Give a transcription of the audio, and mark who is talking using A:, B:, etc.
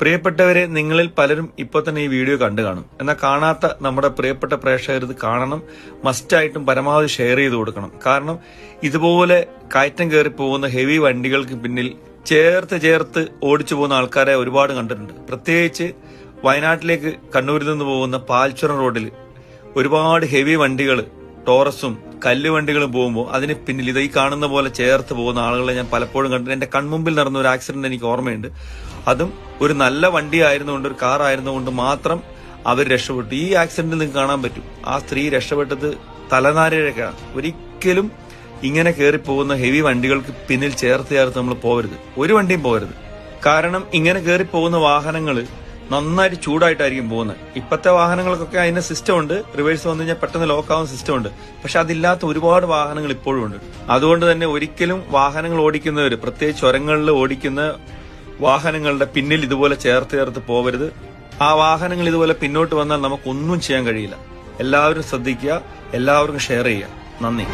A: പ്രിയപ്പെട്ടവരെ, നിങ്ങളിൽ പലരും ഇപ്പോൾ തന്നെ ഈ വീഡിയോ കണ്ടു കാണും. എന്നാൽ കാണാത്ത നമ്മുടെ പ്രിയപ്പെട്ട പ്രേക്ഷകർ ഇത് കാണണം. മസ്റ്റായിട്ടും പരമാവധി ഷെയർ ചെയ്ത് കൊടുക്കണം. കാരണം ഇതുപോലെ കയറ്റം കയറി പോകുന്ന ഹെവി വണ്ടികൾക്ക് പിന്നിൽ ചേർത്ത് ഓടിച്ചു പോകുന്ന ആൾക്കാരെ ഒരുപാട് കണ്ടിട്ടുണ്ട്. പ്രത്യേകിച്ച് വയനാട്ടിലേക്ക് കണ്ണൂരിൽ നിന്ന് പോകുന്ന പാൽച്ചുരം റോഡിൽ ഒരുപാട് ഹെവി വണ്ടികൾ, ടോറസും കല്ലുവണ്ടികളും പോകുമ്പോൾ അതിന് പിന്നിൽ ഈ കാണുന്ന പോലെ ചേർത്ത് പോകുന്ന ആളുകളെ ഞാൻ പലപ്പോഴും കണ്ടിട്ടുണ്ട്. എന്റെ കൺമുമ്പിൽ നടന്ന ഒരു ആക്സിഡന്റ് എനിക്ക് ഓർമ്മയുണ്ട്. അതും ഒരു നല്ല വണ്ടി ആയിരുന്നുകൊണ്ട്, ഒരു കാർ ആയിരുന്നുകൊണ്ട് മാത്രം അവർ രക്ഷപ്പെട്ടു. ഈ ആക്സിഡന്റിൽ നിങ്ങൾക്ക് കാണാൻ പറ്റും ആ സ്ത്രീ രക്ഷപ്പെട്ടത് തലനാരിഴക്കാണ്. ഒരിക്കലും ഇങ്ങനെ കയറി പോകുന്ന ഹെവി വണ്ടികൾക്ക് പിന്നിൽ ചേർത്ത് നമ്മൾ പോകരുത്. ഒരു വണ്ടിയും പോകരുത്. കാരണം ഇങ്ങനെ കയറി പോകുന്ന വാഹനങ്ങൾ നന്നായിട്ട് ചൂടായിട്ടായിരിക്കും പോകുന്നത്. ഇപ്പോഴത്തെ വാഹനങ്ങൾക്കൊക്കെ അതിന് സിസ്റ്റം ഉണ്ട്. റിവേഴ്സ് വന്നു കഴിഞ്ഞാൽ പെട്ടെന്ന് ലോക്കാവുന്ന സിസ്റ്റം ഉണ്ട്. പക്ഷെ അതില്ലാത്ത ഒരുപാട് വാഹനങ്ങൾ ഇപ്പോഴും ഉണ്ട്. അതുകൊണ്ട് തന്നെ ഒരിക്കലും വാഹനങ്ങൾ ഓടിക്കുന്നവർ, പ്രത്യേകിച്ച് ചുരങ്ങളിൽ ഓടിക്കുന്ന വാഹനങ്ങളുടെ പിന്നിൽ ഇതുപോലെ ചേർത്ത് പോകരുത്. ആ വാഹനങ്ങൾ ഇതുപോലെ പിന്നോട്ട് വന്നാൽ നമുക്കൊന്നും ചെയ്യാൻ കഴിയില്ല. എല്ലാവരും ശ്രദ്ധിക്കുക, എല്ലാവർക്കും ഷെയർ ചെയ്യുക. നന്ദി.